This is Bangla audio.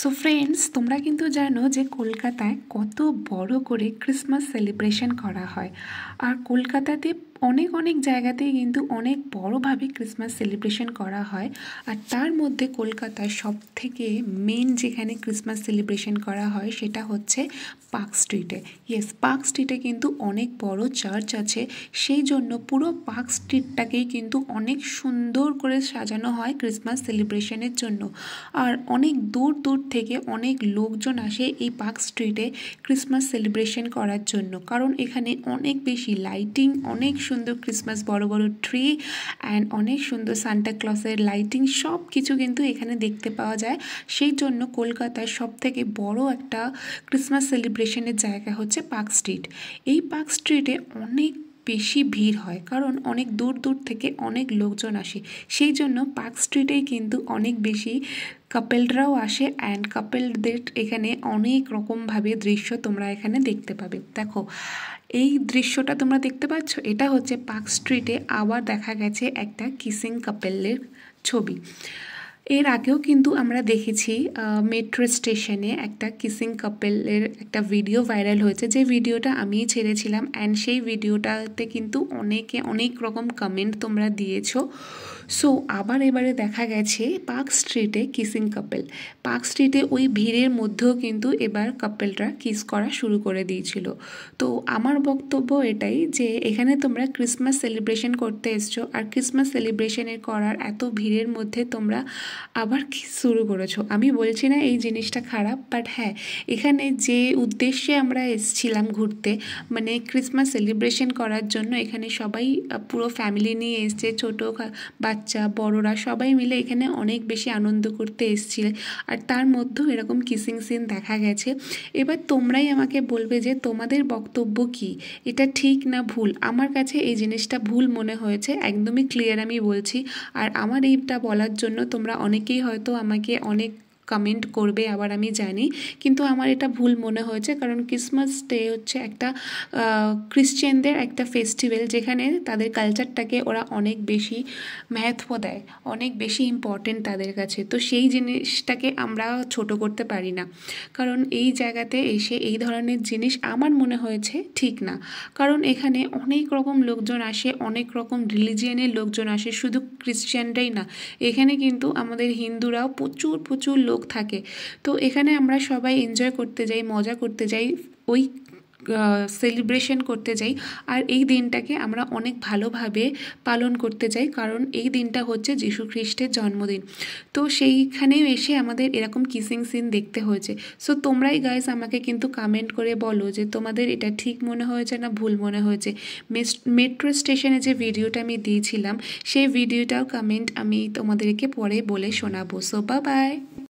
সো ফ্রেন্ডস, তোমরা কিন্তু জানো যে কলকাতায় কত বড় করে ক্রিসমাস সেলিব্রেশন করা হয়। আর কলকাতাতে অনেক অনেক জায়গাতেই কিন্তু অনেক বড়োভাবে ক্রিসমাস সেলিব্রেশন করা হয়। আর তার মধ্যে কলকাতায় সব থেকে মেন যেখানে ক্রিসমাস সেলিব্রেশন করা হয় সেটা হচ্ছে পার্ক স্ট্রিটে। ইয়েস, পার্ক স্ট্রিটে কিন্তু অনেক বড় চার্চ আছে, সেই জন্য পুরো পার্ক স্ট্রিটটাকেই কিন্তু অনেক সুন্দর করে সাজানো হয় ক্রিসমাস সেলিব্রেশনের জন্য। আর অনেক দূর দূর থেকে অনেক লোকজন আসে এই পার্ক স্ট্রিটে ক্রিসমাস সেলিব্রেশন করার জন্য, কারণ এখানে অনেক বেশি লাইটিং, অনেক সুন্দর ক্রিসমাস বড় বড় ট্রি অ্যান্ড অনেক সুন্দর সান্টা ক্লসের লাইটিং সব কিছু কিন্তু এখানে দেখতে পাওয়া যায়। সেই জন্য কলকাতায় সব থেকে বড় একটা ক্রিসমাস সেলিব্রেশনের জায়গা হচ্ছে পার্ক স্ট্রিট। এই পার্ক স্ট্রিটে অনেক বেশি ভিড় হয়, কারণ অনেক দূর দূর থেকে অনেক লোকজন আসে। সেই জন্য পার্ক স্ট্রিটেই কিন্তু অনেক বেশি কাপেলরাও আসে অ্যান্ড কাপেলদের এখানে অনেক রকমভাবে দৃশ্য তোমরা এখানে দেখতে পাবে। দেখো, এই দৃশ্যটা তোমরা দেখতে পাচ্ছ, এটা হচ্ছে পার্ক স্ট্রিটে আবার দেখা গেছে একটা কিসিং কাপেলের ছবি। এর আগেও কিন্তু আমরা দেখেছি মেট্রো স্টেশনে একটা কিসিং কাপেলের একটা ভিডিও ভাইরাল হয়েছে, যে ভিডিওটা আমিই ছেড়েছিলাম অ্যান্ড সেই ভিডিওটাতে কিন্তু অনেকে অনেক রকম কমেন্ট তোমরা দিয়েছো। সো আবার এবারে দেখা গেছে পার্ক স্ট্রিটে কিসিং কাপেল। পার্ক স্ট্রিটে ওই ভিড়ের মধ্যেও কিন্তু এবার কাপেলরা কিস করা শুরু করে দিয়েছিল। তো আমার বক্তব্য এটাই যে এখানে তোমরা ক্রিসমাস সেলিব্রেশন করতে এসছো, আর ক্রিসমাস সেলিব্রেশনের করার এত ভিড়ের মধ্যে তোমরা আবার কিস শুরু করেছো। আমি বলছি না এই জিনিসটা খারাপ, বাট হ্যাঁ, এখানে যে উদ্দেশ্যে আমরা এসেছিলাম ঘুরতে, মানে ক্রিসমাস সেলিব্রেশন করার জন্য, এখানে সবাই পুরো ফ্যামিলি নিয়ে এসছে, ছোটো বাচ্চা বড়রা সবাই মিলে এখানে অনেক বেশি আনন্দ করতে এসেছিল। আর তার মধ্যেও এরকম কিসিং সিন দেখা গেছে। এবার তোমরাই আমাকে বলবে যে তোমাদের বক্তব্য কি, এটা ঠিক না ভুল। আমার কাছে এই জিনিসটা ভুল মনে হয়েছে, একদমই ক্লিয়ার আমি বলছি। আর আমার এইটা বলার জন্য তোমরা অনেকেই হয়তো আমাকে অনেক কমেন্ট করবে, আবার আমি জানি, কিন্তু আমার এটা ভুল মনে হয়েছে। কারণ ক্রিসমাস ডে হচ্ছে একটা ক্রিশ্চিয়ানদের একটা ফেস্টিভ্যাল, যেখানে তাদের কালচারটাকে ওরা অনেক বেশি महत्व দেয়, অনেক বেশি ইম্পর্টেন্ট তাদের কাছে। তো সেই জিনিসটাকে আমরা ছোট করতে পারি না, কারণ এই জায়গাতে এসে এই ধরনের জিনিস আমার মনে হয়েছে ঠিক না। কারণ এখানে অনেক রকম লোকজন আসে, অনেক রকম রিলিজিয়ানের লোকজন আসে, শুধু ক্রিশ্চিয়ানরাই না, এখানে কিন্তু আমাদের হিন্দুরাও প্রচুর প্রচুর লোক থাকে। তো এখানে আমরা সবাই এনজয় করতে যাই, মজা করতে যাই, ওই সেলিব্রেশন করতে যাই। আর এই দিনটাকে আমরা অনেক ভালোভাবে পালন করতে যাই, কারণ এই দিনটা হচ্ছে যীশু খ্রিস্টের জন্মদিন। তো সেইখানেও এসে আমাদের এরকম কিসিং সিন দেখতে হয়েছে। সো তোমরাই গাইস আমাকে কিন্তু কমেন্ট করে বলো যে তোমাদের এটা ঠিক মনে হয়েছে না ভুল মনে হয়েছে। মেট্রো স্টেশনে যে ভিডিওটা আমি দিয়েছিলাম, সেই ভিডিওটাও কমেন্ট আমি তোমাদেরকে পরে বলে শোনাবো। So bye bye.